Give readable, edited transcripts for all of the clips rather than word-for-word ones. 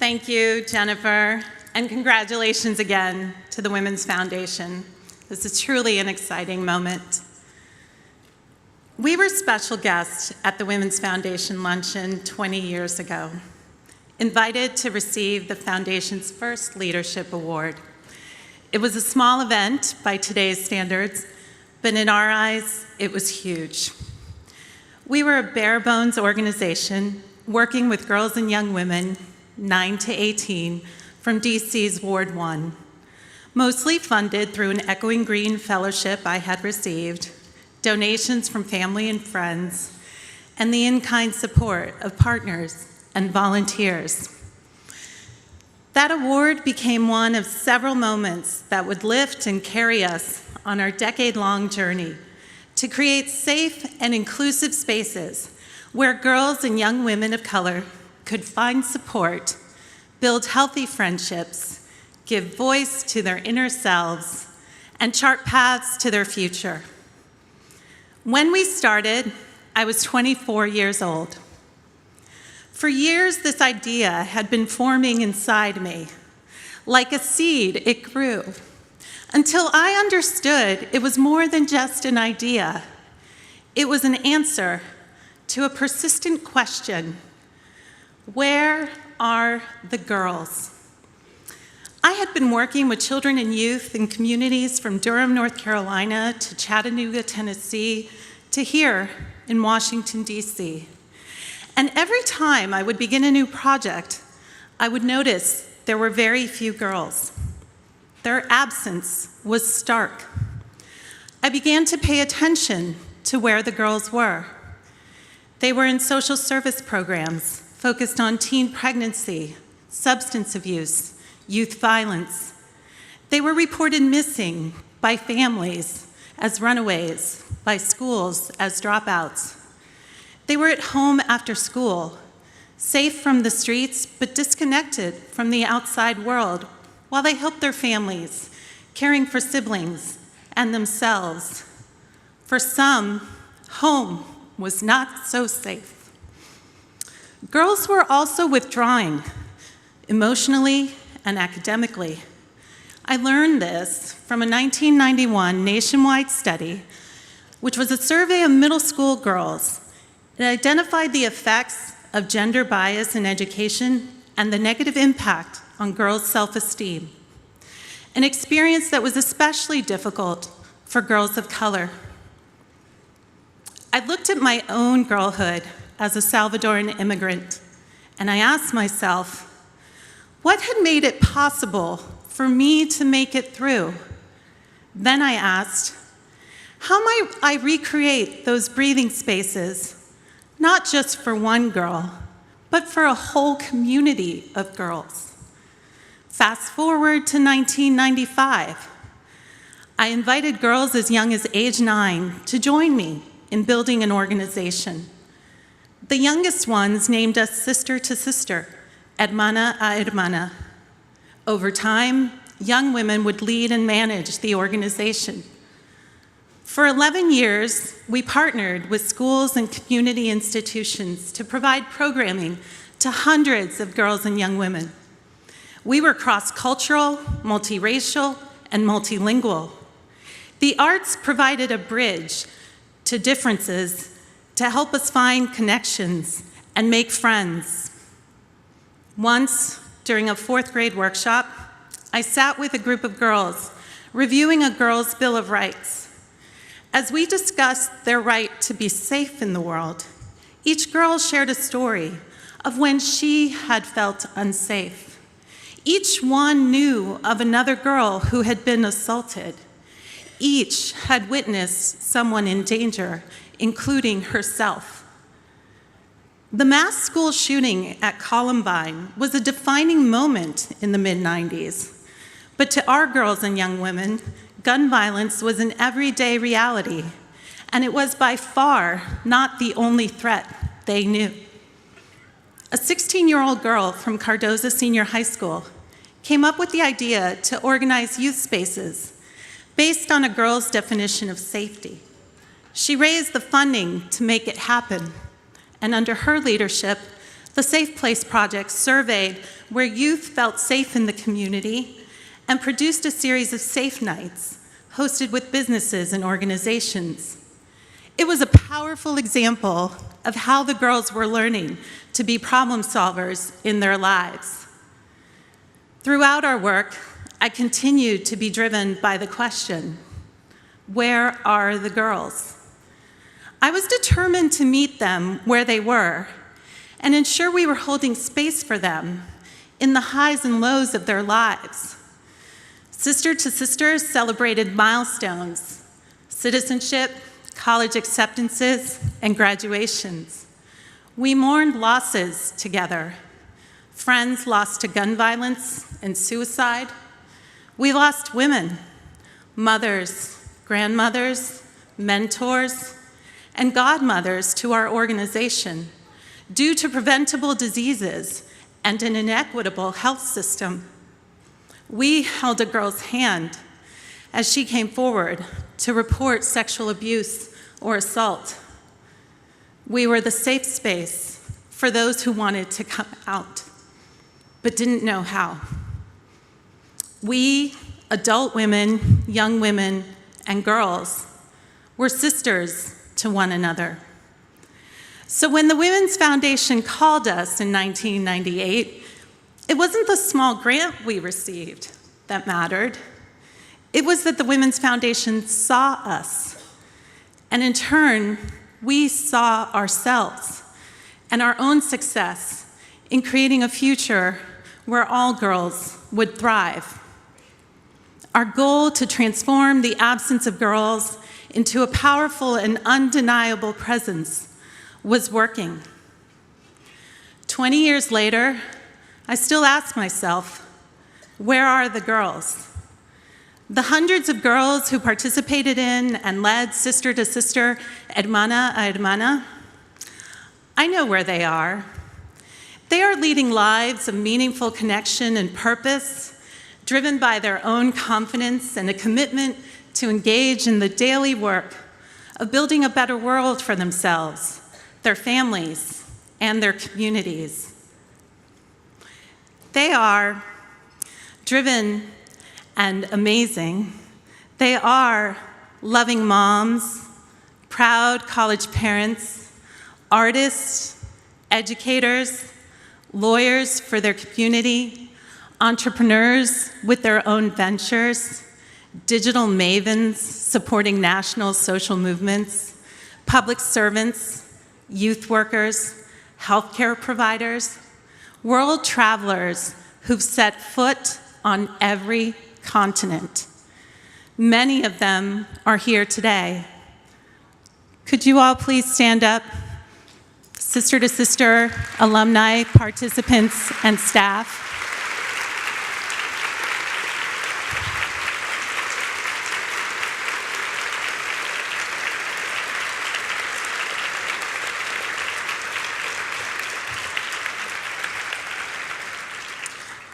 Thank you, Jennifer, and congratulations again to the Women's Foundation. This is truly an exciting moment. We were special guests at the Women's Foundation Luncheon 20 years ago, invited to receive the Foundation's first Leadership Award. It was a small event by today's standards, but in our eyes, it was huge. We were a bare-bones organization working with girls and young women 9 to 18 from DC's Ward 1, mostly funded through an Echoing Green fellowship I had received, donations from family and friends, and the in-kind support of partners and volunteers. That award became one of several moments that would lift and carry us on our decade-long journey to create safe and inclusive spaces where girls and young women of color could find support, build healthy friendships, give voice to their inner selves, and chart paths to their future. When we started, I was 24 years old. For years, this idea had been forming inside me. Like a seed, it grew, until I understood it was more than just an idea. It was an answer to a persistent question: where are the girls? I had been working with children and youth in communities from Durham, North Carolina, to Chattanooga, Tennessee, to here in Washington, D.C. And every time I would begin a new project, I would notice there were very few girls. Their absence was stark. I began to pay attention to where the girls were. They were in social service programs focused on teen pregnancy, substance abuse, youth violence. They were reported missing by families as runaways, by schools as dropouts. They were at home after school, safe from the streets but disconnected from the outside world while they helped their families, caring for siblings and themselves. For some, home was not so safe. Girls were also withdrawing, emotionally and academically. I learned this from a 1991 nationwide study, which was a survey of middle school girls. It identified the effects of gender bias in education and the negative impact on girls' self-esteem, an experience that was especially difficult for girls of color. I looked at my own girlhood as a Salvadoran immigrant, and I asked myself, what had made it possible for me to make it through? Then I asked, how might I recreate those breathing spaces, not just for one girl, but for a whole community of girls? Fast forward to 1995. I invited girls as young as age 9 to join me in building an organization. The youngest ones named us Sister to Sister, Hermana a Hermana. Over time, young women would lead and manage the organization. For 11 years, we partnered with schools and community institutions to provide programming to hundreds of girls and young women. We were cross-cultural, multiracial, and multilingual. The arts provided a bridge to differences to help us find connections and make friends. Once, during a 4th grade workshop, I sat with a group of girls reviewing a girls' Bill of Rights. As we discussed their right to be safe in the world, each girl shared a story of when she had felt unsafe. Each one knew of another girl who had been assaulted. Each had witnessed someone in danger, including herself. The mass school shooting at Columbine was a defining moment in the mid-90s. But to our girls and young women, gun violence was an everyday reality, and it was by far not the only threat they knew. A 16-year-old girl from Cardozo Senior High School came up with the idea to organize youth spaces based on a girl's definition of safety. She raised the funding to make it happen, and under her leadership, The Safe Place Project surveyed where youth felt safe in the community and produced a series of safe nights hosted with businesses and organizations. It was a powerful example of how the girls were learning to be problem solvers in their lives. Throughout our work, I continued to be driven by the question, where are the girls? I was determined to meet them where they were and ensure we were holding space for them in the highs and lows of their lives. Sister to Sister celebrated milestones, citizenship, college acceptances, and graduations. We mourned losses together. Friends lost to gun violence and suicide. We lost women, mothers, grandmothers, mentors, and godmothers to our organization due to preventable diseases and an inequitable health system. We held a girl's hand as she came forward to report sexual abuse or assault. We were the safe space for those who wanted to come out, but didn't know how. We, adult women, young women, and girls, were sisters to one another. So when the Women's Foundation called us in 1998, it wasn't the small grant we received that mattered. It was that the Women's Foundation saw us, and in turn, we saw ourselves and our own success in creating a future where all girls would thrive. Our goal to transform the absence of girls into a powerful and undeniable presence was working. 20 years later, I still ask myself, where are the girls? The hundreds of girls who participated in and led Sister to Sister, Hermana a Hermana, I know where they are. They are leading lives of meaningful connection and purpose, driven by their own confidence and a commitment to engage in the daily work of building a better world for themselves, their families, and their communities. They are driven and amazing. They are loving moms, proud college parents, artists, educators, lawyers for their community, entrepreneurs with their own ventures, digital mavens supporting national social movements, public servants, youth workers, healthcare providers, world travelers who've set foot on every continent. Many of them are here today. Could you all please stand up? Sister to Sister, alumni, participants, and staff.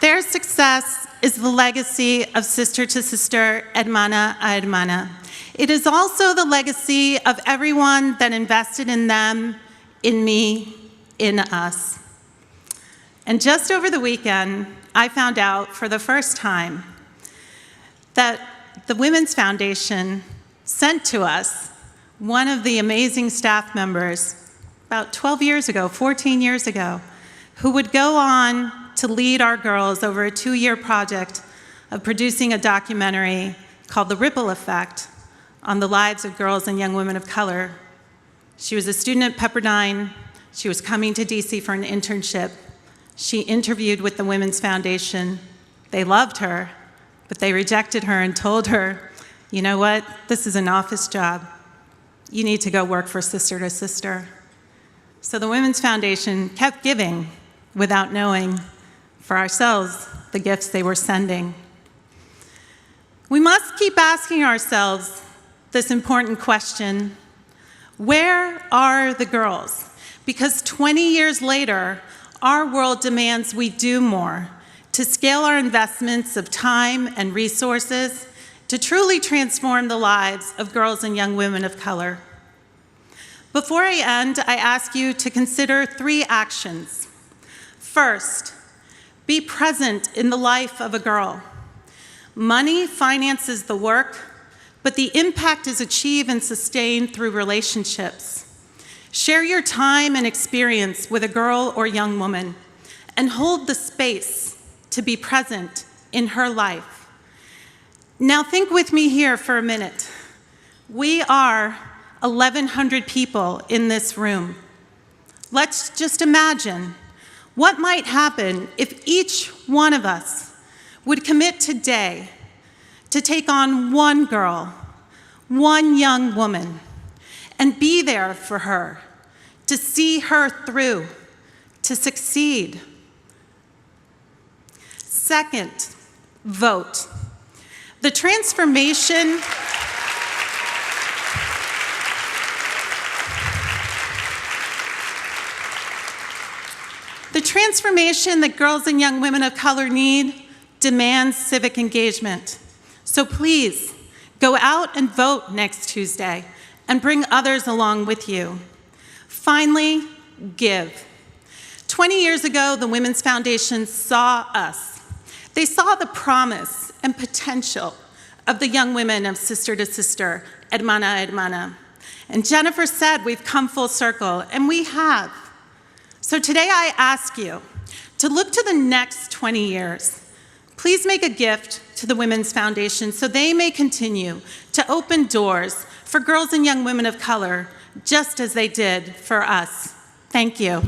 Their success is the legacy of Sister to Sister, Hermana a Hermana. It is also the legacy of everyone that invested in them, in me, in us. And just over the weekend, I found out for the first time that the Women's Foundation sent to us one of the amazing staff members about 12 years ago, 14 years ago, who would go on to lead our girls over a 2-year project of producing a documentary called The Ripple Effect on the lives of girls and young women of color. She was a student at Pepperdine. She was coming to DC for an internship. She interviewed with the Women's Foundation. They loved her, but they rejected her and told her, you know what, this is an office job. You need to go work for Sister to Sister. So the Women's Foundation kept giving without knowing for ourselves the gifts they were sending. We must keep asking ourselves this important question, where are the girls? Because 20 years later, our world demands we do more to scale our investments of time and resources to truly transform the lives of girls and young women of color. Before I end, I ask you to consider 3 actions. First, be present in the life of a girl. Money finances the work, but the impact is achieved and sustained through relationships. Share your time and experience with a girl or young woman and hold the space to be present in her life. Now think with me here for a minute. We are 1,100 people in this room. Let's just imagine what might happen if each one of us would commit today to take on one girl, one young woman, and be there for her, to see her through, to succeed. Second, vote. The transformation that girls and young women of color need demands civic engagement. So please, go out and vote next Tuesday and bring others along with you. Finally, give. 20 years ago, the Women's Foundation saw us. They saw the promise and potential of the young women of Sister to Sister, Hermana a Hermana. And Jennifer said we've come full circle, and we have. So today I ask you to look to the next 20 years. Please make a gift to the Women's Foundation so they may continue to open doors for girls and young women of color, just as they did for us. Thank you.